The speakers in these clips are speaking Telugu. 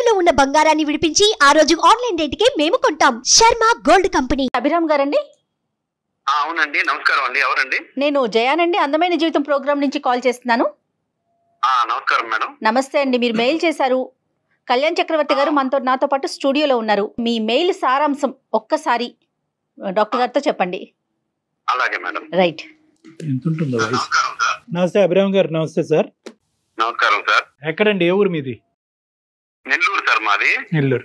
తాకట్టులో ఉన్న బంగారాన్ని విడిపించి ఆ రోజు ఆన్లైన్ రేటుకే మేము కొంటాం. Sharma gold company. అభిరామ్ గారండి? అవునండి, నమస్కారం అండి. ఎవరండి? నేను జయానండి, అందమైన జీవితం ప్రోగ్రామ్ నుంచి కాల్ చేస్తున్నాను. నమస్కారం మేడం. నమస్తే అండి. మీరు మెయిల్ చేశారు. కళ్యాణ్ చక్రవర్తి గారు నాతో పాటు స్టూడియోలో ఉన్నారు. మీ మెయిల్ సారాంశం ఒక్కసారి డాక్టర్ గారితో చెప్పండి. అలాగే మేడం. రైట్. నమస్తే అభిరామ్ గారు. నమస్తే సార్. నమస్కారం సార్. ఎక్కడండి? ఏ ఊరు మీది? నెల్లూరు సార్. మాది నెల్లూరు.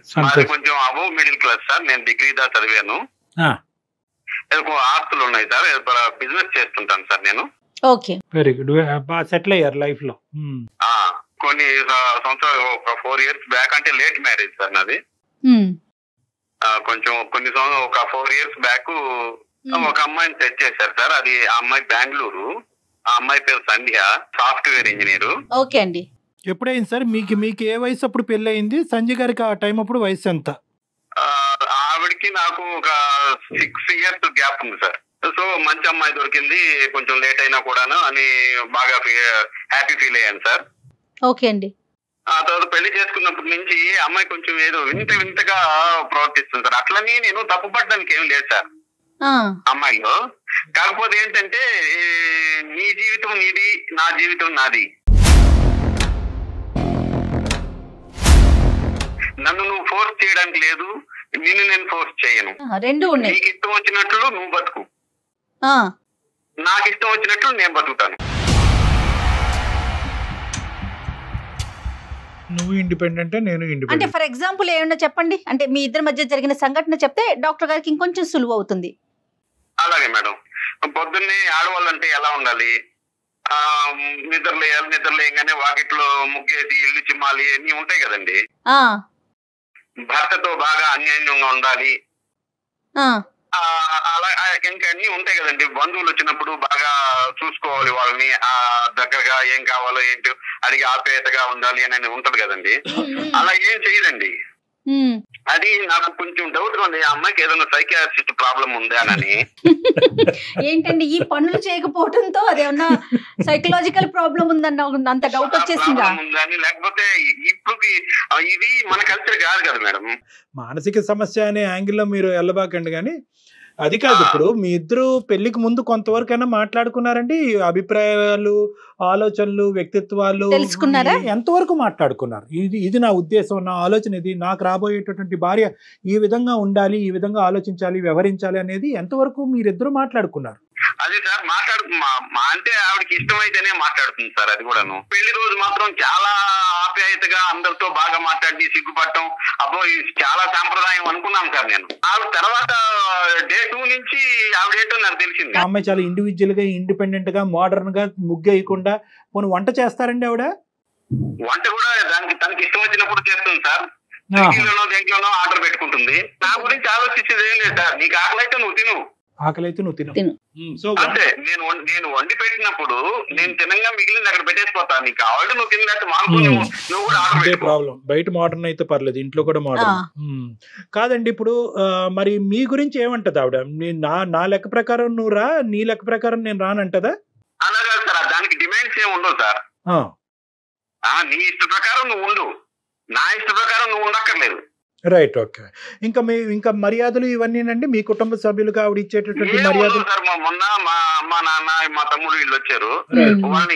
కొంచెం అబోవ్ మిడిల్ క్లాస్ సార్. నేను డిగ్రీ దా చదివాను. ఆస్తులు ఉన్నాయి సార్. బిజినెస్ చేస్తుంటాను సార్ నేను. Okay, very good. బాగా సెటిల్ అయ్యారు లైఫ్ లో? కొన్ని సంవత్సరాలు, ఒక 4 years బ్యాక్, అంటే లేట్ మ్యారేజ్ సార్ నాది. కొంచెం ఒక 4 years బ్యాక్ ఒక అమ్మాయిని సెట్ చేశారు సార్. అది ఆ అమ్మాయి బెంగళూరు. ఆ అమ్మాయి పేరు సంధ్య, సాఫ్ట్వేర్ ఇంజనీర్. ఓకే అండి. ఎప్పుడైంది సార్ మీకు ఏ వయసు అప్పుడు పెళ్లి అయింది? సంజయ్ గారికి ఆ టైం అప్పుడు వయసు ఎంత? ఆవిడకి నాకు ఒక 6 years గ్యాప్ ఉంది సార్. సో మంచి అమ్మాయి దొరికింది, కొంచెం లేట్ అయినా కూడాను అని బాగా హ్యాపీ ఫీల్ అయ్యాను సార్. ఓకే అండి. ఆ తర్వాత పెళ్లి చేసుకున్నప్పటి నుంచి అమ్మాయి కొంచెం ఏదో వింతగా ప్రవర్తిస్తుంది సార్. అట్లని నేను తప్పుపడడానికి ఏం లేదు సార్ అమ్మాయిలో. కాకపోతే ఏంటంటే, నీ జీవితం నీది, నా జీవితం నాది. నన్ను నువ్వు ఫోర్స్ చేయడానికి లేదు, నిన్ను నేను ఫోర్స్ చేయను. రెండు ఉన్నాయి. నీకు ఇష్టం వచ్చినట్లు నువ్వు బతుకు, నాకు ఇష్టం వచ్చినట్లు నేను బతుకుతాను. నువ్వు ఇండిపెండెంట్, నేను అంటే ఇండిపెండెంట్. ఫర్ ఎగ్జాంపుల్ ఏమన్నా చెప్పండి. అంటే మీ ఇద్దరి మధ్య జరిగిన సంఘటన చెప్తే డాక్టర్ గారికి ఇంకొంచెం సులువు అవుతుంది. అలాగే మేడం. పొద్దున్నే ఆడవాళ్ళంటే ఎలా ఉండాలి? నిద్రలేయగానే వాకిట్లో ముగ్గేసి ఇల్లు చిమ్మాలి, అన్ని ఉంటాయి కదండి. భర్తతో బాగా అన్యోన్యంగా ఉండాలి, అలా ఇంకా అన్ని ఉంటాయి కదండి. బంధువులు వచ్చినప్పుడు బాగా చూసుకోవాలి వాళ్ళని, దగ్గరగా ఏం కావాలో ఏంటో అడిగి ఆప్యాయతగా ఉండాలి అని ఉంటది కదండి. అలా ఏం చేయదండి. అది నాకు కొంచెం డౌట్ గా ఉంది, ఆ అమ్మాయికి ఏదైనా సైకియాట్రిస్ట్ ప్రాబ్లం ఉందా అని. ఏంటండి ఈ పనులు చేయకపోవడంతో అదేమన్నా సైకలాజికల్ ప్రాబ్లం ఉందన్న అంత డౌట్ వచ్చేసిందా? లేకపోతే ఇప్పుడు ఇది మన కల్చర్ కాదు కదా మేడం. మానసిక సమస్య అనే యాంగిల్లో మీరు వెళ్ళబాకండి. కానీ అది కాదు. ఇప్పుడు మీ ఇద్దరు పెళ్లికి ముందు కొంతవరకైనా మాట్లాడుకున్నారండి? అభిప్రాయాలు, ఆలోచనలు, వ్యక్తిత్వాలు తెలుసుకున్నారా? ఎంతవరకు మాట్లాడుకున్నారు? ఇది నా ఉద్దేశం, నా ఆలోచన ఇది, నాకు రాబోయేటటువంటి భార్య ఈ విధంగా ఉండాలి, ఈ విధంగా ఆలోచించాలి, వ్యవహరించాలి అనేది ఎంతవరకు మీరిద్దరు మాట్లాడుకున్నారు? అది సార్ అంటే ఆవిడకి ఇష్టమైతేనే మాట్లాడుతుంది సార్. అది కూడాను పెళ్లి రోజు మాత్రం చాలా ఆప్యాయతగా అందరితో బాగా మాట్లాడి సిగ్గుపడటం, అబ్బో చాలా సాంప్రదాయం అనుకున్నాం సార్ నేను. ఆవిడ తర్వాత డే 2 నుంచి ఆవిడేంటో నాకు తెలిసింది. ఆ అమ్మాయి చాలా ఇండివిజువల్ గా, ఇండిపెండెంట్ గా, మోడర్న్ గా, ముగ్గేయకుండా పోనీ వంట చేస్తారండి ఆవిడ? వంట కూడా తనకి ఇష్టం వచ్చినప్పుడు చేస్తుంది సార్. దేంట్లోనో ఆర్డర్ పెట్టుకుంటుంది. నా గురించి ఆలోచించేది ఏం లేదు సార్. నీకు ఆకలి అయితే నువ్వు తిను, ఆకలైతే నువ్వు తిను. అంతే. నేను వండి పెట్టినప్పుడు నేను తినంగా మిగిలింది అక్కడ పెట్టేసిపోతా. నీకు కావాలి నువ్వు తిన్నట్టు మానుకుని నువ్వు కూడా ఆర్డర్ ప్రాబ్లం. బయట మోడర్న్ అయితే పర్లేదు, ఇంట్లో కూడా మోడర్న్ కాదండి. ఇప్పుడు మరి మీ గురించి ఏమంటది ఆవిడ? నా లెక్క ప్రకారం నువ్వు రా, నీ లెక్క ప్రకారం నేను రానంటదా? అలాగే సార్. దానికి డిమాండ్స్ ఏమి ఉండవు సార్. నీ ఇష్ట ప్రకారం నువ్వు ఉండు, నా ఇష్ట ప్రకారం నువ్వు ఉండక్కర్లేదు. రైట్. ఓకే. ఇంకా మర్యాదలు ఇవన్నీనండి మీ కుటుంబ సభ్యులుగా ఆవిడ ఇచ్చేటటువంటి మర్యాదలు? సార్ మొన్న మా అమ్మ, నాన్న, మా తమ్ముడు వీళ్ళు వచ్చారు. వాళ్ళని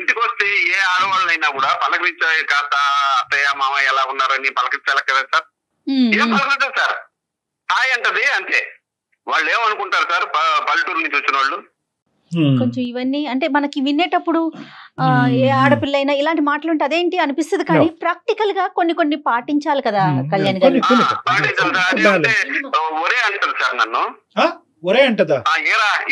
ఇంటికి వస్తే ఏ ఆడవాళ్ళైనా కూడా పలకరించే, కాస్త అత్తయ్య మామ ఎలా ఉన్నారని పలకరించాలి కదా సార్. ఏం పలకరించారు సార్? హాయ్ అంటది అంతే. వాళ్ళు ఏమనుకుంటారు సార్ పల్లెటూరు నుంచి వచ్చిన వాళ్ళు? కొంచెం ఇవన్నీ అంటే మనకి వినేటప్పుడు ఏ ఆడపిల్ల అయినా ఇలాంటి మాటలు ఉంటే అదేంటి అనిపిస్తుంది. కానీ ప్రాక్టికల్ గా కొన్ని పాటించాలి కదా కళ్యాణ్ గారు. ఒరే అంటారు సార్ నన్ను. ఒరే అంటదా?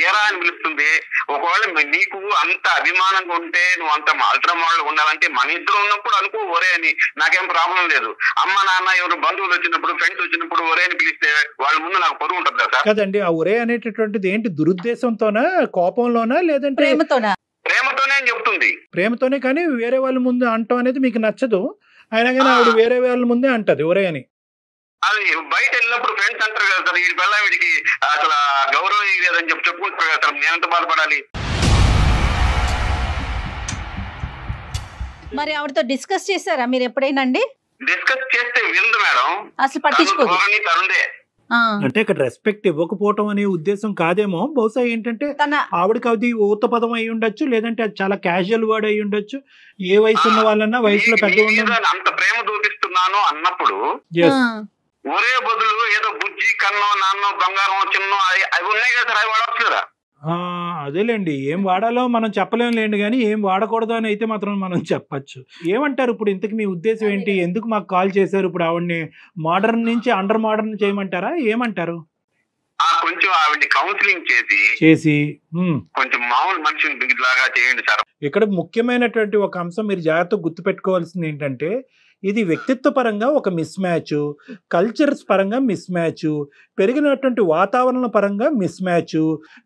ఏరా అని పిలుస్తుంది. ఒకవేళ నీకు అంత అభిమానంగా ఉంటే, నువ్వు అంత అల్ట్రా మోడల్ ఉండాలంటే మన ఇద్దరు ఉన్నప్పుడు అనుకో ఒరే అని, నాకేం ప్రాబ్లం లేదు. అమ్మ నాన్న ఎవరు బంధువులు వచ్చినప్పుడు, ఫ్రెండ్స్ వచ్చినప్పుడు ఒరే అని పిలిస్తే వాళ్ళ ముందు నాకు పరువు ఉంటుంది సార్. కదండి. ఆ ఒరే అనేటటువంటిది ఏంటి? దురుద్దేశంతోనా, కోపంలోనా, లేదంటే ప్రేమతోనే అని చెప్తుంది. ప్రేమతోనే. కానీ వేరే వాళ్ళ ముందు అంటాం అనేది మీకు నచ్చదు. అయినా కానీ ఆవిడ వేరే వాళ్ళ ముందే అంటది ఒరే అని. అది బయట వెళ్ళినప్పుడు ఫ్రెండ్స్ అంటారు కదా సార్, వీడి పిల్ల వీడికి అసలు గౌరవం లేదని చెప్పుకుంటారు కదా సార్. నేనంత బాధపడాలి. మరి ఆవిడతో డిస్కస్ చేశారా మీరు ఎప్పుడైనా అండి? డిస్కస్ చేస్తే విందు మేడం, అసలు పట్టించుకోదు. తనుందే. అంటే ఇక్కడ రెస్పెక్ట్ ఇవ్వకపోవటం అనే ఉద్దేశం కాదేమో, బహుశా ఏంటంటే ఆవిడకి అది ఊత పదం అయి ఉండొచ్చు, లేదంటే అది చాలా క్యాజువల్ వర్డ్ అయి ఉండొచ్చు. ఏ వయసు ఉన్న వాళ్ళన్నా వయసులో పెద్ద అంత ప్రేమ చూపిస్తున్నాను అన్నప్పుడు ఒరే బదులు ఏదో బుజ్జి కన్నో నాన్నో బంగారం చిన్నో అవి ఉన్నాయి కదా సార్, అవి వాడవచ్చు కదా. అదేలేండి, ఏం వాడాలో మనం చెప్పలేం లేండి, కానీ ఏం వాడకూడదు అని అయితే మాత్రం మనం చెప్పచ్చు. ఏమంటారు ఇప్పుడు? ఇంతకు మీ ఉద్దేశం ఏంటి? ఎందుకు మాకు కాల్ చేశారు? ఇప్పుడు ఆవిడ్ని మోడర్న్ నుంచి అండర్ మోడర్న్ చేయమంటారా? ఏమంటారు? కొంచెం ఆవిడ్ని కౌన్సిలింగ్ చేసి కొంచెం మామూలు మనిషి లాగా చేయండి సార్. ఇక్కడ ముఖ్యమైనటువంటి ఒక అంశం మీరు జాగ్రత్తగా గుర్తుపెట్టుకోవాల్సింది ఏంటంటే, ఇది వ్యక్తిత్వ పరంగా ఒక మిస్ మ్యాచ్, కల్చర్స్ పరంగా మిస్ మ్యాచ్, పెరిగినటువంటి వాతావరణ పరంగా మిస్ మ్యాచ్.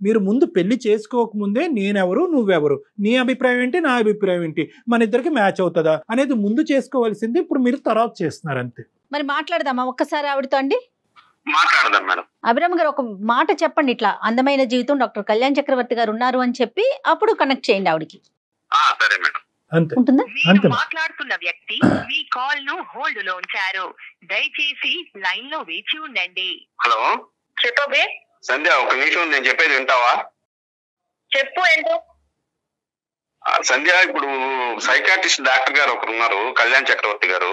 మీరు ముందు పెళ్లి చేసుకోకముందే నేనెవరు నువ్వెవరు, నీ అభిప్రాయం ఏంటి నా అభిప్రాయం ఏంటి, మన ఇద్దరికి మ్యాచ్ అవుతుందా అనేది ముందు చేసుకోవాల్సింది. ఇప్పుడు మీరు తర్వాత చేస్తున్నారు అంతే. మరి మాట్లాడదామా ఒక్కసారి ఆవిడతో అండి? మాట్లాడదాం మేడం. అభిరామ్ గారు ఒక మాట చెప్పండి, ఇట్లా అందమైన జీవితం డాక్టర్ కళ్యాణ్ చక్రవర్తి గారు ఉన్నారు అని చెప్పి అప్పుడు కనెక్ట్ చేయండి ఆవిడకి. సరే మేడం. ఉంటుందా? మాట్లాడుతున్న వ్యక్తి మీ కాల్ ను హోల్డ్ లో ఉంచారు, దయచేసి లైన్ లో వేచి ఉండండి. హలో చెప్పబే సంధ్య, ఒక నిమిషం నేను చెప్పేది వింటావా? చెప్పు. ఏంటో సంధ్య, ఇప్పుడు సైకాట్రిస్ట్ డాక్టర్ గారు ఒకరు ఉన్నారు, కళ్యాణ్ చక్రవర్తి గారు.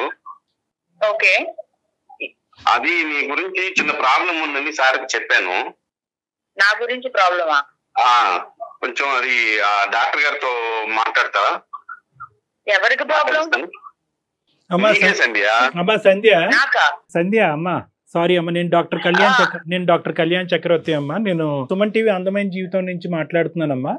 ఓకే. అది మీ గురించి చిన్న ప్రాబ్లం ఉందని సార్కి చెప్పాను. నా గురించి ప్రాబ్లమా? కొంచెం అది డాక్టర్ గారితో మాట్లాడతారా? ఎవరికి ప్రాబ్లం? సంధ్య అమ్మా, సారీ అమ్మ, నేను డాక్టర్ కళ్యాణ్ చక్రవర్తి అమ్మా. నేను సుమన్ టీవీ అందమైన జీవితం నుంచి మాట్లాడుతున్నానమ్మా.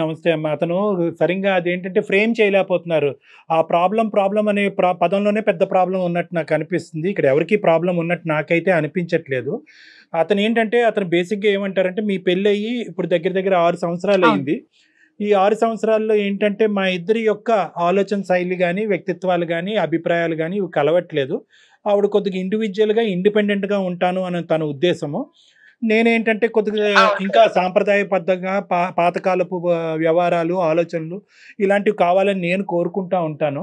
నమస్తే అమ్మా. అతను సరిగ్గా అదేంటంటే ఫ్రేమ్ చేయలేకపోతున్నారు. ఆ ప్రాబ్లం అనే పదంలోనే పెద్ద ప్రాబ్లం ఉన్నట్టు నాకు అనిపిస్తుంది. ఇక్కడ ఎవరికి ప్రాబ్లం ఉన్నట్టు నాకైతే అనిపించట్లేదు. అతను ఏంటంటే, అతను బేసిక్గా ఏమంటారంటే, మీ పెళ్ళి అయ్యి ఇప్పుడు దగ్గర 6 సంవత్సరాలు అయింది. ఈ 6 సంవత్సరాల్లో ఏంటంటే మా ఇద్దరి యొక్క ఆలోచన శైలి కానీ, వ్యక్తిత్వాలు కానీ, అభిప్రాయాలు కానీ ఇవి కలవట్లేదు. ఆవిడ కొద్దిగా ఇండివిజువల్గా ఇండిపెండెంట్గా ఉంటాను అని తన ఉద్దేశము. నేనేంటంటే కొద్దిగా ఇంకా సాంప్రదాయబద్ధంగా పాతకాలపు వ్యవహారాలు, ఆలోచనలు ఇలాంటివి కావాలని నేను కోరుకుంటూ ఉంటాను.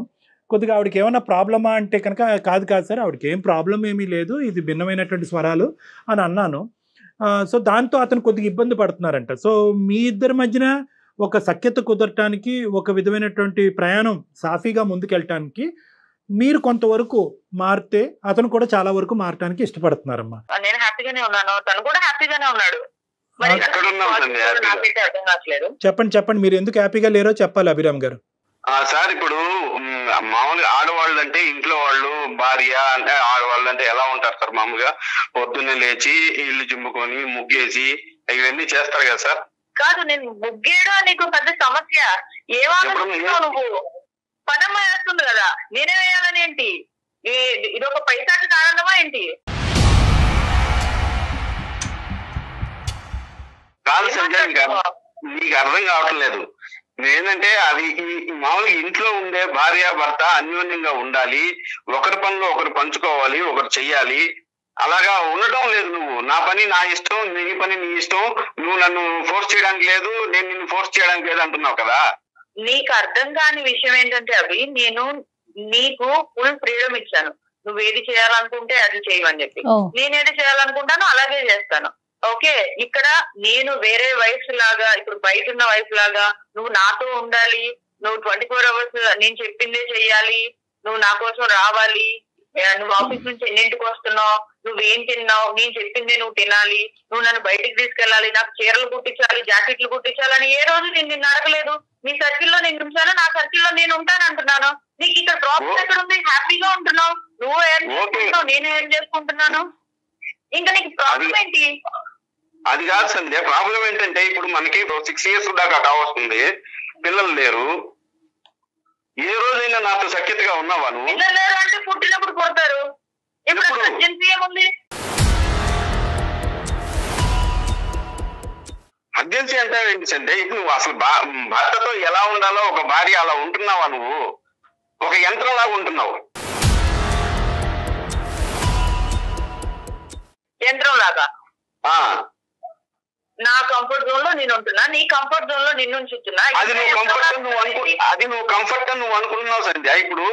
కొద్దిగా ఆవిడకి ఏమైనా ప్రాబ్లమా అంటే కనుక, కాదు సార్, ఆవిడకి ఏం ప్రాబ్లం ఏమీ లేదు, ఇది భిన్నమైనటువంటి స్వరాలు అని అన్నాను. సో దాంతో అతను కొద్దిగా ఇబ్బంది పడుతున్నారంట. సో మీ ఇద్దరి మధ్యన ఒక సఖ్యత కుదరటానికి, ఒక విధమైనటువంటి ప్రయాణం సాఫీగా ముందుకెళ్ళటానికి మీరు కొంతవరకు మారితే అతను కూడా చాలా వరకు మారటానికి ఇష్టపడుతున్నారమ్మా. నేను హ్యాపీగానే ఉన్నాను, తను కూడా హ్యాపీగానే ఉన్నాడు. చెప్పండి, మీరు ఎందుకు హ్యాపీగా లేరో చెప్పాలి అభిరామ్ గారు. సార్, ఇప్పుడు మామూలుగా ఆడవాళ్ళు అంటే ఇంట్లో వాళ్ళు, భార్య అంటే ఆడవాళ్ళు అంటే ఎలా ఉంటారు సార్? మామూలుగా పొద్దున్నే లేచి ఇల్లు జిమ్ముకొని ముగ్గేసి ఇవన్నీ చేస్తారు కదా సార్. కాదు, నేను ముగ్గేయడం నీకు పెద్ద సమస్య. ఏమనుకుంటున్నావు నువ్వు? పనమ్మ వేస్తుంది కదా, నేనే వేయాలని ఏంటి? ఇది ఒక పైసాకి కారణమా ఏంటి? కాదు సంజయ్, నీకు అర్థం కావట్లేదు. ఏంటంటే అది మామూలుగా ఇంట్లో ఉండే భార్య భర్త అన్యోన్యంగా ఉండాలి, ఒకరి పనిలో ఒకరు పంచుకోవాలి, ఒకరు చెయ్యాలి. అలాగా ఉండటం లేదు. నువ్వు నా పని నా ఇష్టం, నీ పని నీ ఇష్టం, నువ్వు నన్ను ఫోర్స్ చేయడానికి లేదు, నేను నిన్ను ఫోర్స్ చేయడానికి లేదు అంటున్నావు కదా. నీకు అర్థం కాని విషయం ఏంటంటే అవి, నేను నీకు ఫుల్ ఫ్రీడమ్ ఇచ్చాను. నువ్వు ఏది చేయాలనుకుంటే అది చేయమని చెప్పి, నేనేది చేయాలనుకుంటానో అలాగే చేస్తాను. ఓకే, ఇక్కడ నేను వేరే వైఫ్ లాగా, ఇప్పుడు బయట ఉన్న వైఫ్ లాగా నువ్వు నాతో ఉండాలి, నువ్వు 24 hours నేను చెప్పిందే చెయ్యాలి, నువ్వు నా కోసం రావాలి, నువ్వు ఆఫీస్ నుంచి ఎన్నింటికి వస్తున్నావు, నువ్వేం తిన్నావు, నేను చెప్పిందే నువ్వు తినాలి, నువ్వు నన్ను బయటికి తీసుకెళ్ళాలి, నాకు చీరలు కుట్టించాలి, జాకెట్లు కుట్టించాలని ఏ రోజు నేను నిన్ను అడగలేదు. నీ సర్కిల్లో నేను ఉంచాను, నా సర్కిల్లో నేను ఉంటాను అంటున్నాను. నీకు ఇక్కడ ప్రాబ్లం ఎక్కడ ఉంది? హ్యాపీగా ఉంటున్నావు, నువ్వు ఏం చేసుకుంటున్నావు, నేను ఏం చేసుకుంటున్నాను, ఇంకా నీకు ప్రాబ్లం ఏంటి? అది కాదు సంధ్య, ప్రాబ్లం ఏంటంటే ఇప్పుడు మనకి 6 years దాకా కావస్తుంది, పిల్లలు లేరు. ఏ రోజైనా నాతో సఖ్యతగా ఉన్నావా నువ్వు? పిల్లలు లేరు అంటే పుట్టినప్పుడు కొడతారు. ఇప్పుడు అర్జెన్సీ ఏముంది? అర్జెన్సీ అంటే ఏంటి సంధ్య? ఇప్పుడు నువ్వు అసలు భర్తతో ఎలా ఉండాలో ఒక భార్య అలా ఉంటున్నావా? నువ్వు ఒక యంత్రం లాగా ఉంటున్నావు. యంత్రం లాగా? నా కంఫర్ట్ జోన్ లో నేను ఉంటున్నా, నీ కంఫర్ట్ జోన్ లో నిన్ను ఉంచుతున్నా. అది నువ్వు కంఫర్ట్ అని నువ్వు అనుకుంటున్నావు సంధ్య. ఇప్పుడు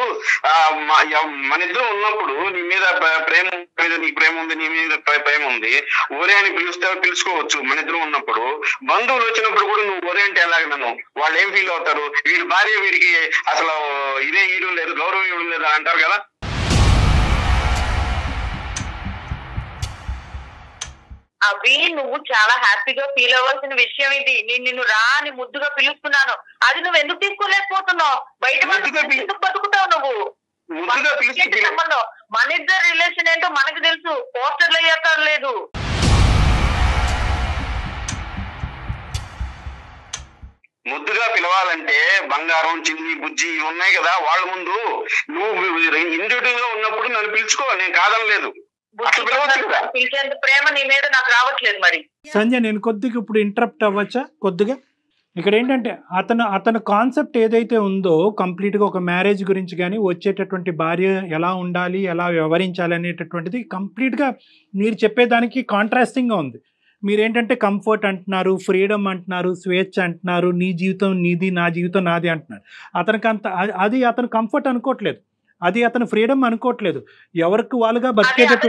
మన ఇద్దరు ఉన్నప్పుడు నీ మీద ప్రేమ మీద నీకు ప్రేమ ఉంది, నీ మీద ప్రేమ ఉంది, ఒరే అని పిలుచుకోవచ్చు మన ఇద్దరు ఉన్నప్పుడు. బంధువులు వచ్చినప్పుడు కూడా నువ్వు ఒరే అంటే ఎలాగ నన్ను వాళ్ళు ఏం ఫీల్ అవుతారు, వీడి భార్య వీడికి అసలు ఇదే ఇవ్వడం లేదు, గౌరవం ఇవ్వడం లేదు అంటారు కదా. అవి నువ్వు చాలా హ్యాపీగా ఫీల్ అవ్వాల్సిన విషయం ఇది. నేను నిన్ను రా అని ముద్దుగా పిలుస్తున్నాను, అది నువ్వు ఎందుకు తీసుకోలేకపోతున్నావు? బయట ఎందుకు బతుకుతావు నువ్వు? సంబంధం మన ఇద్దరు రిలేషన్ ఏంటో మనకు తెలుసు, పోస్టర్లు అయ్యాక లేదు. ముద్దుగా పిలవాలంటే బంగారం, చిన్ని, బుజ్జి ఇవి ఉన్నాయి కదా, వాళ్ళ ముందు నువ్వు ఇండివిజువల్ గా ఉన్నప్పుడు నన్ను పిలుచుకో, నేను కాదనలేదు. పిలిచేంత ప్రేమ నీ మీద నాకు రావట్లేదు. మరి సంజయ్ నేను కొద్దిగా ఇప్పుడు ఇంటరప్ట్ అవ్వచ్చా కొద్దిగా? ఇక్కడ ఏంటంటే అతను కాన్సెప్ట్ ఏదైతే ఉందో కంప్లీట్గా ఒక మ్యారేజ్ గురించి కానీ వచ్చేటటువంటి భార్య ఎలా ఉండాలి, ఎలా వ్యవహరించాలి అనేటటువంటిది కంప్లీట్గా మీరు చెప్పేదానికి కాంట్రాస్టింగ్గా ఉంది. మీరేంటంటే కంఫర్ట్ అంటున్నారు, ఫ్రీడమ్ అంటున్నారు, స్వేచ్ఛ అంటున్నారు, నీ జీవితం నీది, నా జీవితం నాది అంటున్నారు. అది అతను కంఫర్ట్ అనుకోవట్లేదు, అది అతను ఫ్రీడమ్ అనుకోవట్లేదు. ఎవరికి వాళ్ళుగా బతికేటట్టు.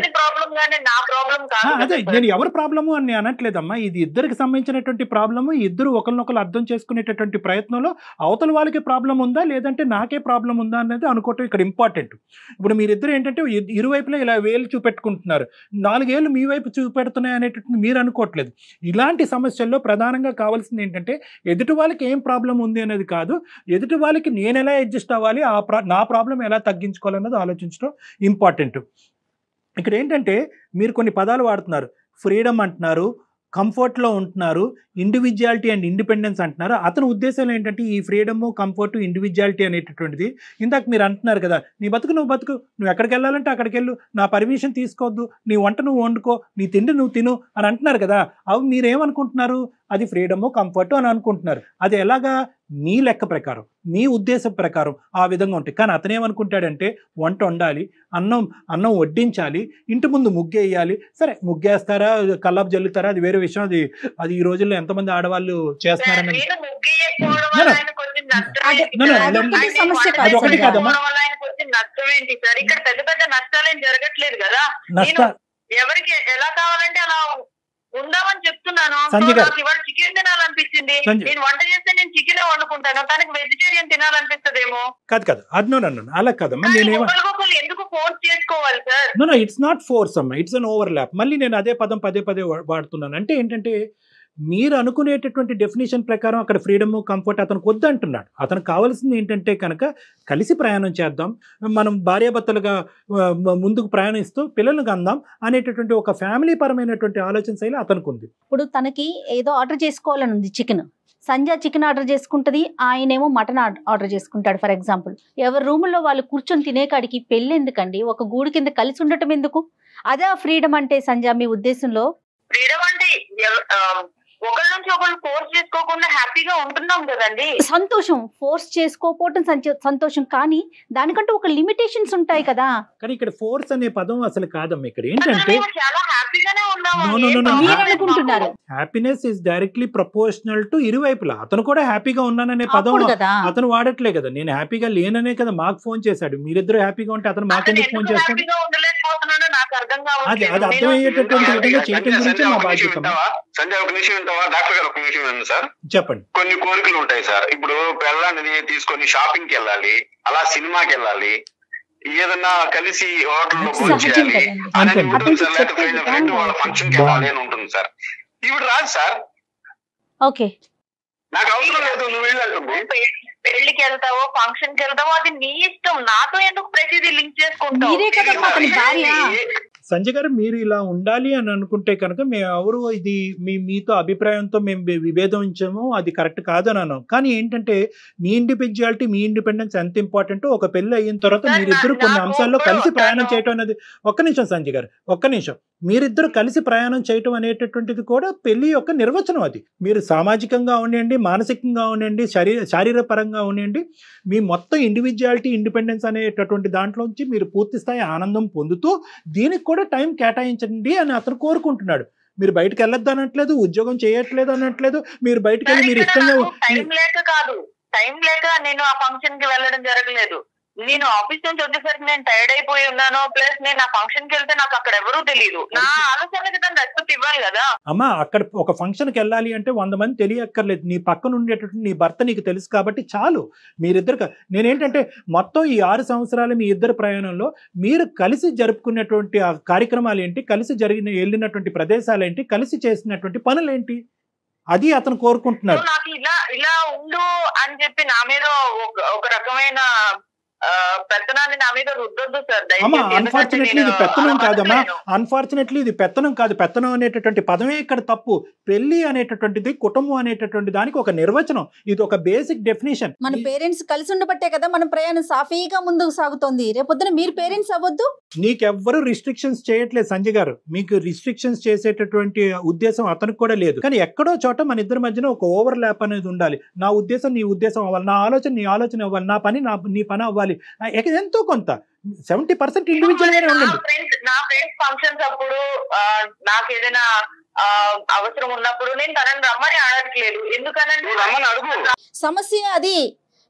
అదే నేను ఎవరి ప్రాబ్లము అని నేను అనట్లేదమ్మా, ఇది ఇద్దరికి సంబంధించినటువంటి ప్రాబ్లము. ఇద్దరు ఒకరినొకరు అర్థం చేసుకునేటటువంటి ప్రయత్నంలో అవతల వాళ్ళకి ప్రాబ్లం ఉందా లేదంటే నాకే ప్రాబ్లం ఉందా అనేది అనుకోవటం ఇక్కడ ఇంపార్టెంట్. ఇప్పుడు మీరిద్దరు ఏంటంటే ఇరువైపులా ఇలా వేలు చూపెట్టుకుంటున్నారు, 4 ఏళ్ళు మీ వైపు చూపెడుతున్నాయి అనేటటువంటి మీరు అనుకోవట్లేదు. ఇలాంటి సమస్యల్లో ప్రధానంగా కావాల్సింది ఏంటంటే ఎదుటి వాళ్ళకి ఏం ప్రాబ్లం ఉంది అనేది కాదు, ఎదుటి వాళ్ళకి నేను ఎలా అడ్జస్ట్ అవ్వాలి, నా ప్రాబ్లం ఎలా తగ్గించుకోవాలన్నది ఆలోచించడం ఇంపార్టెంట్. ఇక్కడ ఏంటంటే మీరు కొన్ని పదాలు వాడుతున్నారు, ఫ్రీడమ్ అంటున్నారు, కంఫర్ట్లో ఉంటున్నారు, ఇండివిజువాలిటీ అండ్ ఇండిపెండెన్స్ అంటున్నారు. అతని ఉద్దేశం ఏంటంటే ఈ ఫ్రీడము, కంఫర్ట్, ఇండివిజువాలిటీ అనేటటువంటిది ఇందాక మీరు అంటున్నారు కదా, నీ బతుకు నువ్వు బతుకు, నువ్వు ఎక్కడికి వెళ్ళాలంటే అక్కడికి వెళ్ళు, నా పర్మిషన్ తీసుకోవద్దు, నీ వంట నువ్వు వండుకో, నీ తిండి నువ్వు తిను అని అంటున్నారు కదా. అవి మీరేమనుకుంటున్నారు, అది ఫ్రీడము, కంఫర్ట్ అని అనుకుంటున్నారు. అది ఎలాగా మీ లెక్క ప్రకారం, మీ ఉద్దేశం ప్రకారం ఆ విధంగా ఉంటాయి. కానీ అతను ఏమనుకుంటాడంటే వంట వండాలి, అన్నం వడ్డించాలి, ఇంటి ముందు ముగ్గేయాలి. సరే ముగ్గేస్తారా, కల్లాపు జల్లుతారా, అది వేరే విషయం. అది ఈ రోజుల్లో ఎంతమంది ఆడవాళ్ళు చేస్తున్నారన్నది అది ఒకటి కాదమ్మా. నష్టం ఏంటి సార్? ఇక్కడ పెద్ద పెద్ద నష్టాలేం జరగట్లేదు కదా. ఎవరికి ఎలా కావాలంటే అలా ఉందామని చెప్తున్నాను. నాకు ఇవాళ చికెన్ తినాలనిపించింది, నేను వంట చేస్తే నేను చికెన్ వండుకుంటాను, తనకి వెజిటేరియన్ తినాలనిపిస్తుందేమో. కాదు అద్ అలా కాదమ్మా. ఎందుకు ఫోర్స్ చేసుకోవాలి sir? No it's not force అమ్మా, ఇట్స్ అన్ ఓవర్లాప్. మళ్ళీ నేను అదే పదం పదే వాడుతున్నాను. అంటే ఏంటంటే మీరు అనుకునేటటువంటి డెఫినేషన్ ప్రకారం అక్కడ ఫ్రీడము, కంఫర్ట్ అతనికి వద్దంటున్నాడు. అతనికి కావాల్సింది ఏంటంటే కనుక కలిసి ప్రయాణం చేద్దాం, మనం భార్యాభర్తలుగా ముందుకు ప్రయాణిస్తూ పిల్లలను కందాం అనేటటువంటి ఒక ఫ్యామిలీ పరమైనటువంటి ఆలోచన శైలి అతనికి ఉంది. ఇప్పుడు తనకి ఏదో ఆర్డర్ చేసుకోవాలని ఉంది, సంధ్య చికెన్ ఆర్డర్ చేసుకుంటుంది, ఆయనేమో మటన్ ఆర్డర్ చేసుకుంటాడు ఫర్ ఎగ్జాంపుల్. ఎవరి రూముల్లో వాళ్ళు కూర్చొని తినేకాడికి పెళ్ళి ఎందుకండి? ఒక గూడు కింద కలిసి ఉండటం ఎందుకు? అదే ఫ్రీడమ్ అంటే సంధ్య మీ ఉద్దేశంలో? ఫ్రీడమ్ అంటే ఒకరి నుంచి ఒకరు ఫోర్స్ చేసుకోకుండా హ్యాపీగా ఉంటున్నాం కదండి. సంతోషం, ఫోర్స్ చేసుకోకపోవటం సంతోషం, కానీ దానికంటే ఒక లిమిటేషన్స్ ఉంటాయి కదా. కానీ ఇక్కడ ఫోర్స్ అనే పదం అసలు కాదమ్మా. ఇక్కడ ఏంటంటే చాలా హ్యాపీగానే ఉన్నాము. Happiness is directly proportional to ఇరువైపులా. అతను కూడా హ్యాపీగా ఉన్నాననే పదం అతను వాడట్లే కదా. నేను హ్యాపీగా లేననే కదా మాకు ఫోన్ చేశాడు. మీరిద్దరు హ్యాపీగా ఉంటే అతను మాకెందుకు ఫోన్ చేస్తాడు? అది అర్థమయ్యేటటువంటి విధంగా చేయడం గురించి మా బాధ్యత. సంజయ్ ఒక నిమిషం వింటావా? డాక్టర్ గారు ఒక నిమిషం వినండి సార్. చెప్పండి. కొన్ని కోరికలు ఉంటాయి సార్. ఇప్పుడు పెళ్ళాన్ని తీసుకొని షాపింగ్ కి వెళ్ళాలి, అలా సినిమాకి వెళ్ళాలి, ఏదన్నా కలిసి హోటల్లో భోజనం చేయాలి అని ఉంటుంది సార్. లేకపోతే ఫ్రెండ్ వాళ్ళ ఫంక్షన్ కి వెళ్ళాలి అని ఉంటుంది సార్. ఇప్పుడు రాదు సార్. ఓకే, నాకు అవసరం లేదు, నువ్వు వెళ్ళాలి. పెళ్లికి వెళ్తావో ఫంక్షన్ కి వెళ్తావో అది నీ ఇష్టం, నాతో ఎందుకు ప్రతిదీ లింక్ చేసుకుంటావు? సంజయ్ గారు మీరు ఇలా ఉండాలి అని అనుకుంటే కనుక మేము ఎవరు ఇది మీతో అభిప్రాయంతో మేము విభేదించాము, అది కరెక్ట్ కాదని అన్నాం. కానీ ఏంటంటే మీ ఇండివిజువాలిటీ, మీ ఇండిపెండెన్స్ ఎంత ఇంపార్టెంటో ఒక పెళ్లి అయిన తర్వాత మీరిద్దరు కొన్ని అంశాల్లో కలిసి ప్రయాణం చేయటం అనేది. ఒక్క నిమిషం సంజయ్ గారు, ఒక్క నిమిషం. మీరిద్దరు కలిసి ప్రయాణం చేయటం అనేటటువంటిది కూడా పెళ్లి యొక్క నిర్వచనం. అది మీరు సామాజికంగా ఉండండి, మానసికంగా ఉండండి, శారీరపరంగా ఉండండి, మీ మొత్తం ఇండివిజువాలిటీ, ఇండిపెండెన్స్ అనేటటువంటి దాంట్లోంచి మీరు పూర్తి స్థాయి ఆనందం పొందుతూ దీనికి కూడా టైం కేటాయించండి అని అతను కోరుకుంటున్నాడు. మీరు బయటకు వెళ్ళొద్దు అనట్లేదు, ఉద్యోగం చేయట్లేదు అనట్లేదు, మీరు బయటకు వెళ్ళి మీరు ఇష్టంగా టైం లేక కాదు, టైం లేక నేను ఆ ఫంక్షన్ కి వెళ్ళడం జరగలేదు. నేను ఆఫీస్ నుంచి వచ్చేసరికి నేను టైర్డ్ అయిపోయి ఉన్నాను, ప్లస్ నేను ఆ ఫంక్షన్ కి వెళ్తే నాకు అక్కడ ఎవరూ తెలియదు. నా ఆలోచనకి దాన్ని రెస్పెక్ట్ ఇవ్వాలి కదా. అమ్మా అక్కడ ఒక ఫంక్షన్ కి వెళ్ళాలి అంటే 100 మంది తెలియక్కర్లేదు, నీ పక్కన ఉండేటటువంటి నీ భర్త నీకు తెలుసు కాబట్టి చాలు. మీరిద్దరు నేనేంటంటే మొత్తం ఈ 6 సంవత్సరాలు మీ ఇద్దరు ప్రయాణంలో మీరు కలిసి జరుపుకున్నటువంటి ఆ కార్యక్రమాలు ఏంటి, కలిసి వెళ్ళినటువంటి ప్రదేశాలు ఏంటి, కలిసి చేసినటువంటి పనులు ఏంటి, అది అతను కోరుకుంటున్నాడు. నాకు ఇలా ఉండు అని చెప్పి నా మీద ఒక రకమైన పెత్తనాన్ని నా మీద రుద్దొద్దు సార్. అన్ఫార్చునేట్లీ ఇది పెత్తనం కాదమ్మా, అన్ఫార్చునేట్లీ ఇది పెత్తనం కాదు. పెత్తనం అనేటటువంటి పదమే ఇక్కడ తప్పు. పెళ్లి అనేటటువంటిది, కుటుంబం అనేటటువంటి దానికి ఒక నిర్వచనం, ఇది ఒక బేసిక్ డెఫినేషన్. మన పేరెంట్స్ కలిసి ఉండబట్టే కదా మన ప్రయాణం సాఫీగా ముందుకు సాగుతోంది. రేపొద్దున మీరు పేరెంట్స్ అవ్వద్దు. నీకెవ్వరు రిస్ట్రిక్షన్స్ చేయట్లేదు సంజయ్ గారు, మీకు రిస్ట్రిక్షన్స్ చేసేటటువంటి ఉద్దేశం అతనికి కూడా లేదు. కానీ ఎక్కడో చోట మన ఇద్దరి మధ్యన ఒక ఓవర్ ల్యాప్ అనేది ఉండాలి. నా ఉద్దేశం నీ ఉద్దేశం అవ్వాలి, నా ఆలోచన నీ ఆలోచన అవ్వాలి, నా పని నీ పని అవ్వాలి. ఎంతో కొంత 70% ఇండివిజువల్ గానే ఉండండి. నా ఫ్రెండ్స్ ఫంక్షన్స్ అప్పుడు నాకు ఏదైనా అవసరం ఉన్నప్పుడు నేను తనని రమ్మని అడగట్లేదు. ఎందుకనంటే సమస్య అది,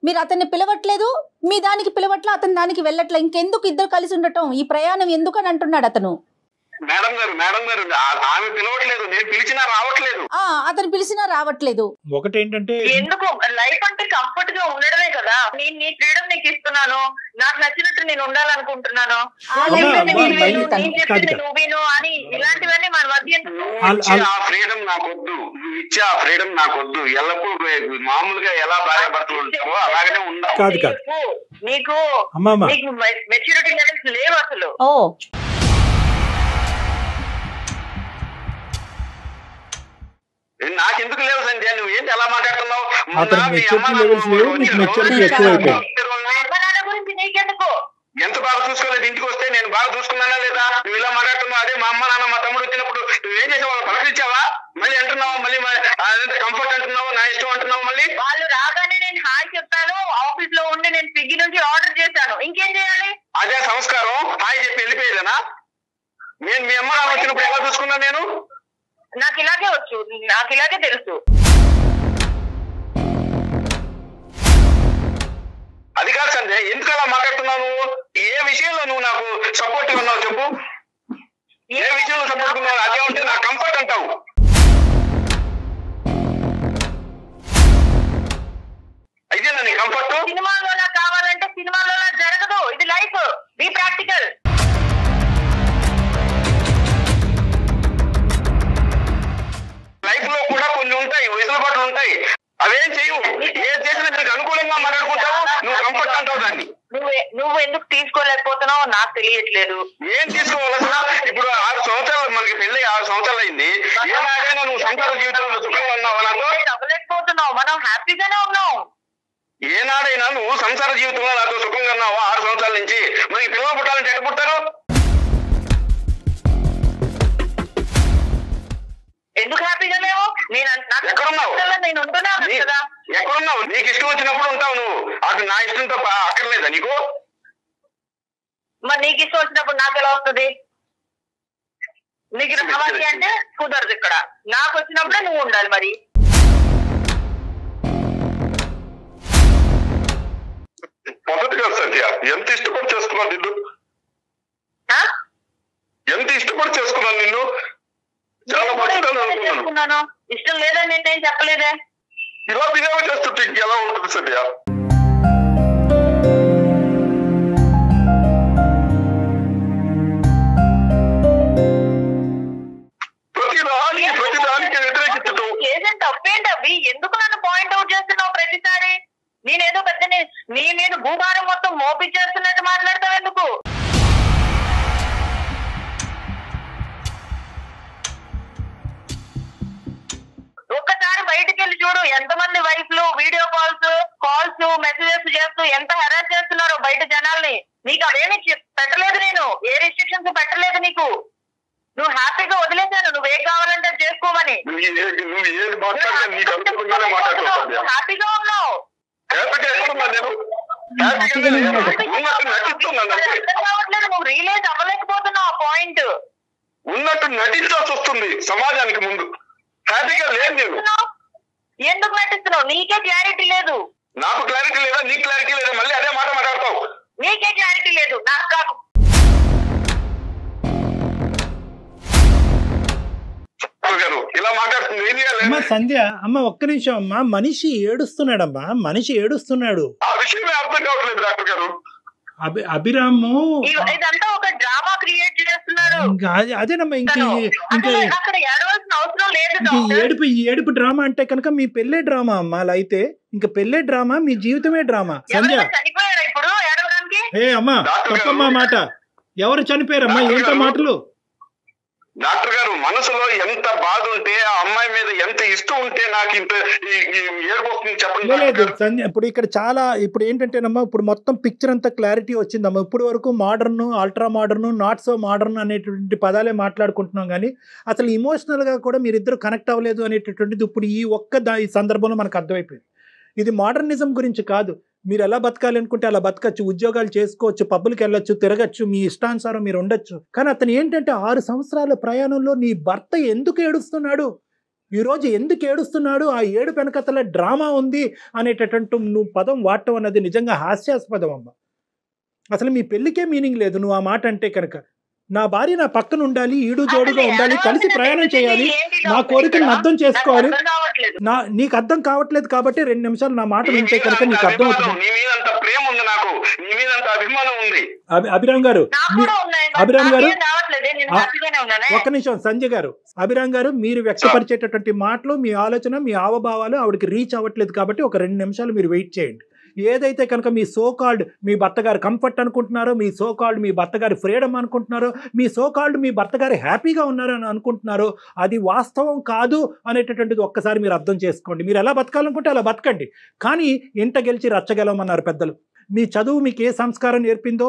మీరు అతన్ని పిలవట్లేదు, మీ దానికి పిలవట్లే, అతని దానికి వెళ్ళట్లే. ఇంకెందుకు ఇద్దరు కలిసి ఉండటం, ఈ ప్రయాణం ఎందుకు అని అంటున్నాడు అతను. మేడం గారు ఆమె పిలవట్లేదు, నేను పిలిచినా రావట్లేదు. అతను పిలిచినా రావట్లేదు. ఒకటి ఏంటంటే ఎందుకు లైఫ్ అంటే కంఫర్ట్ గా ఉండడమే కదా. నేను నీ ఫ్రీడమ్ నీకు ఇస్తున్నాను, నాకు నచ్చినట్టు నేను ఉండాలనుకుంటున్నాను, నువ్వేను అని ఇలాంటివన్నీ మన మధ్య. ఆ ఫ్రీడమ్ నాకొద్దు, నువ్వు ఇచ్చే ఆ ఫ్రీడమ్ నాకొద్దు. ఎల్లప్పుడు మామూలుగా ఎలా భార్యాభర్తలు ఉంటావో అలాగనే ఉండాలి. నీకు మెచ్యూరిటీ లెవెల్స్ లేవు అసలు. నాకెందుకు లేవు సంధ్య, నువ్వు ఏంటి ఎలా మాట్లాడుతున్నావు? గురించి నీకెందుకు? ఎంత బాగా చూసుకోలేదు, ఇంటికి వస్తే నేను బాగా చూసుకున్నానా లేదా? నువ్వు ఇలా మాట్లాడుతున్నావు. అదే మా అమ్మ నాన్న మా తమ్ముడు వచ్చినప్పుడు నువ్వేం చేసావు? వాళ్ళు పలకరించావా? మళ్ళీ అంటున్నావు, మళ్ళీ కంఫర్ట్ అంటున్నావు, నా ఇష్టం అంటున్నావు. మళ్ళీ వాళ్ళు రాగానే నేను హాయ్ చెప్పాను, ఆఫీస్ లో ఉండి నేను స్విగ్గీ నుంచి ఆర్డర్ చేశాను, ఇంకేం చేయాలి? అదే సంస్కారం, హాయ్ చెప్పి వెళ్ళిపోయేదేనా? నేను మీ అమ్మ నాన్న వచ్చినప్పుడు ఎలా చూసుకున్నా? నేను నాకు ఇలాగే వచ్చు, నాకు ఇలాగే తెలుసు. అది కాదు సంజయ్, ఎందుకు అలా మాట్లాడుతున్నావు? నువ్వు ఏ విషయంలో నువ్వు నాకు సపోర్ట్ ఉన్నావు చెప్పు? ఏ విషయంలో సపోర్ట్ ఉన్నావు? అదే ఉంటే నా కంఫర్ట్ అంటావు. అయితే నీ కంఫర్ట్ సినిమాలో కావాలంటే సినిమాలో జరగదు. ఇది లైఫ్, బీ ప్రాక్టికల్. లైఫ్ లో కూడా కొన్ని ఉంటాయి, వెసులుబాట్లు ఉంటాయి. అవేం చేయవు. ఏం చేసినా నీకు అనుకూలంగా మాట్లాడుకుంటావు, నువ్వు కంఫర్ట్ అంటావు దాన్ని. నువ్వు ఎందుకు తీసుకోలేకపోతున్నావు నాకు తెలియట్లేదు. ఏం తీసుకోవాల్సిన? ఇప్పుడు 6 సంవత్సరాలు మనకి పెళ్లి 6 సంవత్సరాలు అయింది. ఏనాడైనా నువ్వు సంసార జీవితంలో సుఖంగా ఉన్నావా? నాతో అవ్వలేకపోతున్నావు, మనం హ్యాపీగానే ఉన్నాం. ఏనాడైనా నువ్వు సంసార జీవితంలో నాతో సుఖంగా ఉన్నావా? 6 సంవత్సరాల నుంచి. మనకి పిల్లలు పుట్టాలంటే ఎక్కడ పుట్టారు? ఎందుకు హ్యాపీగా లేవు? ఎక్కడున్నావు? నేను ఉంటున్నాను కదా. ఎక్కడున్నావు? నీకు ఇష్టం వచ్చినప్పుడు ఉంటావు నువ్వు. అటు నా ఇష్టంతో అక్కర్లేదా నీకు? మరి నీకు ఇష్టం వచ్చినప్పుడు నాకు ఎలా వస్తుంది? నీకు రావాలి అంటే కుదరదు. ఇక్కడ నాకు వచ్చినప్పుడే నువ్వు ఉండాలి. మరి మొదటిగా సత్య, ఎంత ఇష్టపడి చేసుకున్నాను నిన్ను, ఎంత ఇష్టపడి చేసుకున్నాను నిన్ను. చాలా చేసుకున్నాను. ఇష్టం లేదని నేనేం చెప్పలేదే. ఇలా బిహేవ్ చేస్తుంటే ఎలా ఉంటుంది సత్య? ప్రతిదానికి వ్యతిరేకించడం చేసిన తప్పేంటి అవి? ఎందుకు నన్ను పాయింట్ అవుట్ చేస్తున్నావు ప్రతిసారి? నేనేదో పెద్ద నీ మీద భూభారం మొత్తం మోపించేస్తున్నట్టు మాట్లాడతావు ఎందుకు? ఒక్కసారి బయటికి వెళ్ళి చూడు, ఎంతమంది వైఫ్లు వీడియో కాల్స్ మెసేజెస్ చేస్తూ ఎంత హెరాస్ చేస్తున్నారో బయట జనాల్ని. నీకు అవేమి పెట్టలేదు, నేను ఏ రిస్ట్రిక్షన్స్ పెట్టలేదు నీకు. నువ్వు హ్యాపీగా వదిలేశాను, నువ్వేం కావాలంటే చేసుకోమని. హ్యాపీగా ఉన్నావు. అర్థం కావట్లేదు, నువ్వు రియలైజ్ అవ్వలేకపోతున్నావు ఆ పాయింట్. ఉన్నట్టు నటించాల్సి వస్తుంది సమాజానికి ముందు. హ్యాపీగా లేదు నేను. ఎందుకు నటిస్తున్నావు? నీకే క్లారిటీ లేదు. నాకు క్లారిటీ లేదా? నీకు క్లారిటీ లేదా? మళ్ళీ అదే మాట మాట్లాడతావు. నీకే క్లారిటీ లేదు, నాకు కాదు. ఇలా మాట్లాడుతుంది. అమ్మ సంధ్య, అమ్మ ఒక్క నిమిషం అమ్మా. మనిషి ఏడుస్తున్నాడమ్మా, మనిషి ఏడుస్తున్నాడు. ఆ విషయమే అర్థం కావట్లేదు డాక్టర్ గారు. అభిరాము ఇదంతా ఒక డ్రామా క్రియేట్ చేస్తున్నారు. అదేనమ్మా. ఇంకా అక్కడ ఏడవలసిన అవసరం లేదు. ఏడుపు డ్రామా అంటే కనుక మీ పెళ్ళే డ్రామా అమ్మా. అలా అయితే ఇంకా పెళ్ళే డ్రామా, మీ జీవితమే డ్రామా. సంధ్య చనిపోయారా ఇప్పుడు ఏడవడానికి? అమ్మా తప్పమ్మా మాట. ఎవరు చనిపోయారమ్మా? ఏంటో మాటలు. డాక్టర్ గారు, మనసులో ఎంత బాధ ఉంటే, ఆ అమ్మాయి మీద ఎంత ఇష్టం ఉంటే నాకు ఇంత ఏడుపు వస్తుంది చెప్పండి. లేదు సంధ్య, ఇప్పుడు ఇక్కడ చాలా ఇప్పుడు ఏంటంటేనమ్మా, ఇప్పుడు మొత్తం పిక్చర్ అంతా క్లారిటీ వచ్చిందమ్మా. ఇప్పుడు వరకు modern, ultra modern, not so modern అనేటువంటి పదాలే మాట్లాడుకుంటున్నాం, కానీ అసలు ఇమోషనల్గా కూడా మీరిద్దరు కనెక్ట్ అవ్వలేదు అనేటటువంటిది ఇప్పుడు ఈ ఈ సందర్భంలో మనకు అర్థమైపోయింది. ఇది మోడర్నిజం గురించి కాదు. మీరు ఎలా బతకాలి అనుకుంటే అలా బతకచ్చు, ఉద్యోగాలు చేసుకోవచ్చు, పబ్బులకి వెళ్ళొచ్చు, తిరగచ్చు, మీ ఇష్టానుసారం మీరు ఉండొచ్చు. కానీ అతను ఏంటంటే 6 సంవత్సరాల ప్రయాణంలో నీ భర్త ఎందుకు ఏడుస్తున్నాడు, ఈరోజు ఎందుకు ఏడుస్తున్నాడు, ఆ ఏడు వెనకతల డ్రామా ఉంది అనేటటువంటి నువ్వు పదం వాడటం అన్నది నిజంగా హాస్యాస్పదం అమ్మ. అసలు మీ పెళ్ళికే మీనింగ్ లేదు నువ్వు ఆ మాట అంటే కనుక. నా భార్య నా పక్కన ఉండాలి, ఈడు జోడుగా ఉండాలి, కలిసి ప్రయాణం చేయాలి, నా కోరికలను అర్థం చేసుకోవాలి. నీకు అర్థం కావట్లేదు కాబట్టి 2 నిమిషాలు నా మాట వింటే కనుక నీకు అర్థం అవుతుంది. అభిరామ్ గారు, ఒక్క నిమిషం సంజయ్ గారు. అభిరామ్ గారు, మీరు వ్యక్తపరిచేటటువంటి మాటలు, మీ ఆలోచన, మీ హావభావాలు ఆవిడకి రీచ్ అవ్వట్లేదు కాబట్టి ఒక 2 నిమిషాలు మీరు వెయిట్ చేయండి. ఏదైతే కనుక మీ సోకాల్డ్ మీ భర్త గారు కంఫర్ట్ అనుకుంటున్నారో, మీ సోకాల్డ్ మీ భర్త గారి ఫ్రీడమ్ అనుకుంటున్నారో, మీ సోకాల్డ్ మీ భర్త గారు హ్యాపీగా ఉన్నారో అని అనుకుంటున్నారో, అది వాస్తవం కాదు అనేటటువంటిది ఒక్కసారి మీరు అర్థం చేసుకోండి. మీరు ఎలా బతకాలనుకుంటే అలా బతకండి, కానీ ఇంట గెలిచి రచ్చగలమన్నారు పెద్దలు. మీ చదువు మీకు ఏ సంస్కారం నేర్పిందో,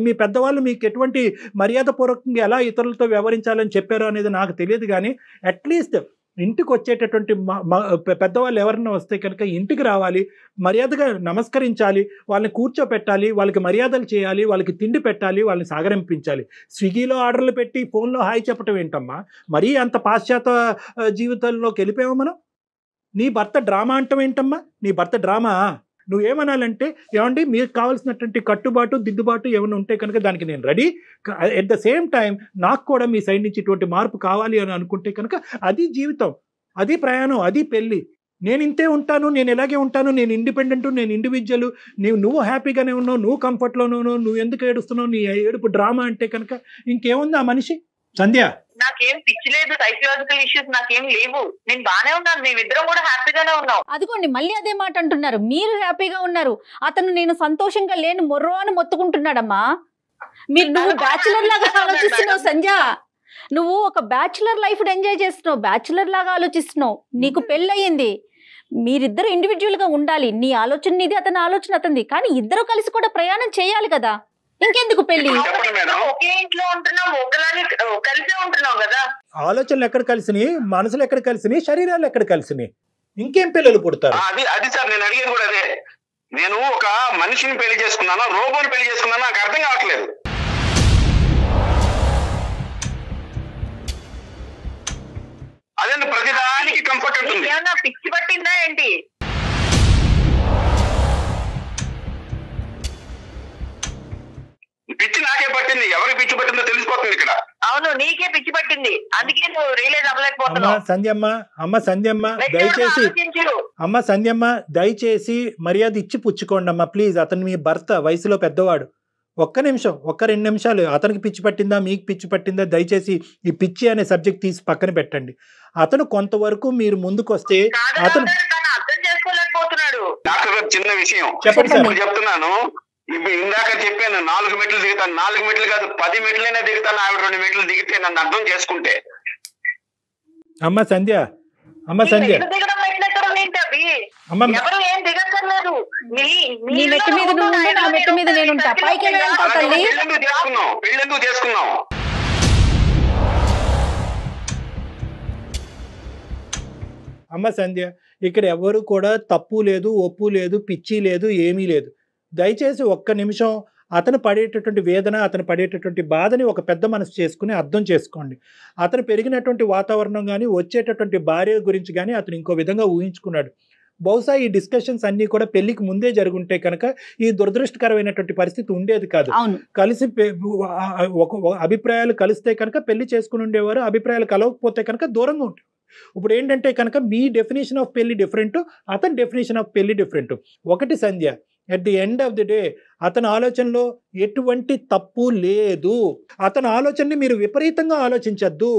మీ పెద్దవాళ్ళు మీకు ఎటువంటి మర్యాదపూర్వకంగా ఎలా ఇతరులతో వ్యవహరించాలని చెప్పారో అనేది నాకు తెలియదు, కానీ అట్లీస్ట్ ఇంటికి వచ్చేటటువంటి పెద్దవాళ్ళు ఎవరన్నా వస్తే కనుక ఇంటికి రావాలి, మర్యాదగా నమస్కరించాలి, వాళ్ళని కూర్చోపెట్టాలి, వాళ్ళకి మర్యాదలు చేయాలి, వాళ్ళకి తిండి పెట్టాలి, వాళ్ళని సాగరింపించాలి. స్విగ్గీలో ఆర్డర్లు పెట్టి ఫోన్లో హాయ్ చెప్పటం ఏంటమ్మా? మరీ అంత పాశ్చాత్య జీవితంలోకి వెళ్ళిపోయామా మనం? నీ భర్త డ్రామా అంటాం ఏంటమ్మా? నీ భర్త డ్రామా? నువ్వేమనాలంటే, ఏమండి మీకు కావాల్సినటువంటి కట్టుబాటు దిద్దుబాటు ఏమైనా ఉంటే కనుక దానికి నేను ready. At the same time నాకు కూడా మీ సైడ్ నుంచి ఇటువంటి మార్పు కావాలి అని అనుకుంటే కనుక అది జీవితం, అది ప్రయాణం, అది పెళ్ళి. నేను ఇంతే ఉంటాను, నేను ఇలాగే ఉంటాను, నేను ఇండిపెండెంట్, నేను ఇండివిజువల్, నువ్వు హ్యాపీగానే ఉన్నావు, నువ్వు కంఫర్ట్లోనే ఉన్నావు, నువ్వు ఎందుకు ఏడుస్తున్నావు, నీ ఏడుపు డ్రామా అంటే కనుక ఇంకేముంది ఆ మనిషి? సంధ్య, నాకేం పిచ్చి లేదు, సైకలాజికల్ ఇష్యూస్ నాకేం లేవు, నేను బానే ఉన్నాను, మేమిద్దరం కూడా హ్యాపీగానే ఉన్నాం. అదిగోండి మళ్ళీ అదే మాట అంటున్నారు, మీరు హ్యాపీగా ఉన్నారు, అతను నేను సంతోషంగా లేను మొర్రో అని మొత్తుకుంటున్నాడమ్మా. నువ్వు బ్యాచులర్ లాగా ఆలోచిస్తున్నావు సంధ్య, నువ్వు ఒక బ్యాచులర్ లైఫ్ ఎంజాయ్ చేస్తున్నావు, బ్యాచులర్ లాగా ఆలోచిస్తున్నావు, నీకు పెళ్ళయింది, మీరిద్దరు ఇండివిజువల్ గా ఉండాలి, నీ ఆలోచన నీది, అతని ఆలోచన అతనిది, కానీ ఇద్దరు కలిసి కూడా ప్రయాణం చేయాలి కదా, ఇంకెందుకు పెళ్లి? ఒకే ఇంట్లో ఉంటున్నాం, ఒకలాగే కలిసే ఉంటున్నాం కదా. ఆలోచనలు ఎక్కడ కలిసినాయి, మనసులు ఎక్కడ కలిసినాయి, శరీరాలు ఎక్కడ కలిసినాయి, ఇంకేం పిల్లలు పుడతారు? అది సార్ నేను అడిగేది కూడా అదే. నేను ఒక మనిషిని పెళ్లి చేసుకున్నాను, రోబోని పెళ్లి చేసుకున్నాను, నాకు అర్థం కావట్లేదు. అదే ప్రతిదానికి కంఫర్ట్ ఉంటుంది. ఏమన్నా పిచ్చి పట్టిందా ఏంటి? పిచ్చి నాకే పట్టింది, ఎవరికి పిచ్చి పట్టిందో తెలిసిపోతుంది ఇక్కడ. అవును, నీకే పిచ్చి పట్టింది, అందుకే నువ్వు రియలైజ్ అవ్వలేకపోతున్నావు. సంధ్యమ్మ దయచేసి మర్యాద ఇచ్చి పుచ్చుకోండి అమ్మా ప్లీజ్. అతను మీ భర్త, వయసులో పెద్దవాడు. ఒక్క నిమిషం, 2 నిమిషాలు. అతనికి పిచ్చి పట్టిందా, మీకు పిచ్చి పట్టిందా, దయచేసి ఈ పిచ్చి అనే సబ్జెక్ట్ తీసి పక్కన పెట్టండి. అతను కొంతవరకు మీరు ముందుకు వస్తే అతను అర్థం చేసుకోలేకపోతున్నాడు. డాక్టర్ గారు చిన్న విషయం చెప్తున్నాను. ఇందాక చెప్పాను 4 మెట్లు దిగుతాను, 4 మెట్లు కాదు 10 మెట్లైనా దిగుతాను, ఆవిడ 2 మెట్లు దిగితే నన్ను అర్థం చేసుకుంటే. అమ్మ సంధ్య, ఎవరు ఏం దిగక్కర్లేదు, నీ మెట్టు మీద నువ్వు ఉంటే నా మెట్టు మీద నేను ఉంటా, పైకి వెళ్ళాలంటావు తల్లి. పెళ్ళెందుకు చేసుకున్నాం? అమ్మ సంధ్య, ఇక్కడ ఎవరు కూడా తప్పు లేదు, ఒప్పు లేదు, పిచ్చి లేదు, ఏమీ లేదు. దయచేసి 1 నిమిషం అతను పడేటటువంటి వేదన, అతను పడేటటువంటి బాధని ఒక పెద్ద మనసు చేసుకుని అర్థం చేసుకోండి. అతను పెరిగినటువంటి వాతావరణం కానీ, వచ్చేటటువంటి భార్య గురించి కానీ అతను ఇంకో విధంగా ఊహించుకున్నాడు. బహుశా ఈ డిస్కషన్స్ అన్నీ కూడా పెళ్లికి ముందే జరుగుంటే కనుక ఈ దురదృష్టకరమైనటువంటి పరిస్థితి ఉండేది కాదు. కలిసి అభిప్రాయాలు కలిస్తే కనుక పెళ్లి చేసుకుని ఉండేవారు, అభిప్రాయాలు కలవకపోతే కనుక దూరంగా ఉంటారు. ఇప్పుడు ఏంటంటే కనుక మీ డెఫినేషన్ ఆఫ్ పెళ్లి డిఫరెంట్, అతని డెఫినేషన్ ఆఫ్ పెళ్లి డిఫరెంట్. ఒకటి Sandhya, at the end of the day అతని ఆలోచనలో ఎటువంటి తప్పు లేదు. అతని ఆలోచనని మీరు విపరీతంగా ఆలోచించద్దు.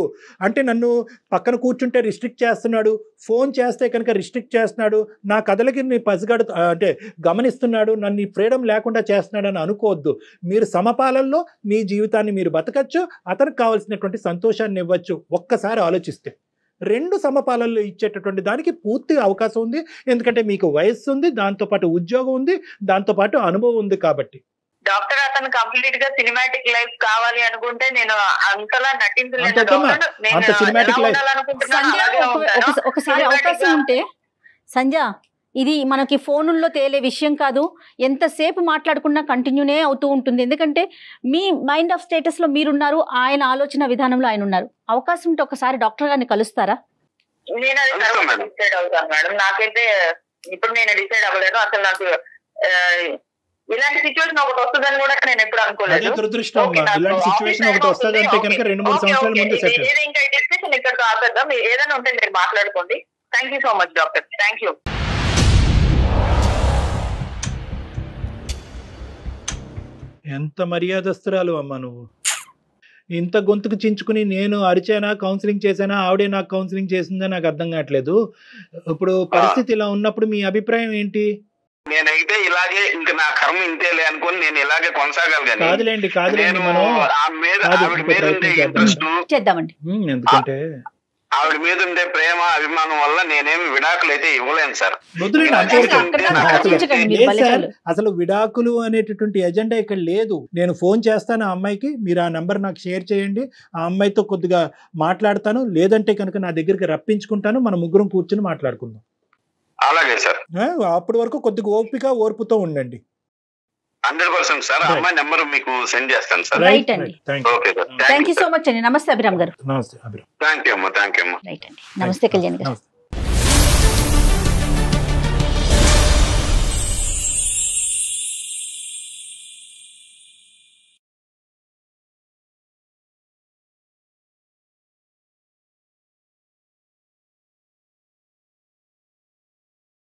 అంటే నన్ను పక్కన కూర్చుంటే రిస్ట్రిక్ట్ చేస్తున్నాడు, ఫోన్ చేస్తే కనుక రిస్ట్రిక్ట్ చేస్తున్నాడు, నా కథలకి పసిగడు అంటే గమనిస్తున్నాడు, నన్ను ఫ్రీడమ్ లేకుండా చేస్తున్నాడు అని అనుకోవద్దు. మీరు సమపాలనలో మీ జీవితాన్ని మీరు బతకచ్చు, అతనికి కావాల్సినటువంటి సంతోషాన్ని ఇవ్వచ్చు. ఒక్కసారి ఆలోచిస్తే 2 సమపాలనలు ఇచ్చేటటువంటి దానికి పూర్తి అవకాశం ఉంది. ఎందుకంటే మీకు వయస్సు ఉంది, దాంతోపాటు ఉద్యోగం ఉంది, దాంతోపాటు అనుభవం ఉంది. కాబట్టి డాక్టర్ అతను కంప్లీట్ గా సినిమాటిక్ లైఫ్ కావాలి అనుకుంటే నేను అంతలా నటించలేను. ఒకసారి అవకాశం ఉంటే సంధ్య, ఇది మనకి ఫోనుల్లో తేలే విషయం కాదు. ఎంతసేపు మాట్లాడుకున్నా కంటిన్యూనే అవుతూ ఉంటుంది. ఎందుకంటే మీ మైండ్ ఆఫ్ స్టేటస్ లో మీరున్నారు, ఆయన ఆలోచన విధానంలో ఆయన ఉన్నారు. అవకాశం ఉంటే ఒకసారి డాక్టర్ గారిని కలుస్తారా? నేను అది డిసైడ్ అవుతాను మేడం. నాకైతే ఇప్పుడు నేను డిసైడ్ అవ్వలేను. అసలు నాకు ఇలాంటి సిచ్యువేషన్ ఒకటి వస్తుందని కూడా నేను ఎప్పుడు అనుకోలేదు. ఇంకా డిస్కషన్ ఇక్కడితో ఆపేద్దాం. ఏదైనా ఉంటే మీరు మాట్లాడుకోండి. Thank you so much doctor. Thank you. ఎంత మర్యాదస్తురాలు అమ్మా నువ్వు. ఇంత గొంతుకు చించుకుని నేను అరిచానా, కౌన్సిలింగ్ చేశానా, ఆవిడే నాకు కౌన్సిలింగ్ చేసిందా నాకు అర్థం కావట్లేదు. ఇప్పుడు పరిస్థితి ఇలా ఉన్నప్పుడు మీ అభిప్రాయం ఏంటి? నేనైతే ఇలాగే ఇంకా నా కర్మ ఇంతేలే అనుకుని నేను ఇలాగే కొనసాగాలి. కాదులేండి మనం చేద్దామండి. ఎందుకంటే ఆవిడ మీద ఉండే ప్రేమ అభిమానం వల్ల నేనేమి విడాకులు అయితే ఇవ్వలేను సార్. అసలు విడాకులు అనేటటువంటి ఎజెండా ఇక్కడ లేదు. నేను ఫోన్ చేస్తాను ఆ అమ్మాయికి, మీరు ఆ నంబర్ నాకు షేర్ చేయండి, ఆ అమ్మాయితో కొద్దిగా మాట్లాడతాను, లేదంటే కనుక నా దగ్గరికి రప్పించుకుంటాను, మన ముగ్గురం కూర్చుని మాట్లాడుకుందాం. అలాగే సార్. అప్పటి వరకు కొద్దిగా ఓర్పుతో ఉండండి. 100% సార్. అమ్మాయి నెంబర్ మీకు సెండ్ చేస్తాను సార్. రైట్ అండి. థ్యాంక్ యూ సో మచ్ అండి. నమస్తే అభిరామ్ గారు. నమస్తే అభిరామ్. థ్యాంక్ యూ అమ్మా. థ్యాంక్ యూ అమ్మా. రైట్ అండి. నమస్తే కళ్యాణ్ గారు.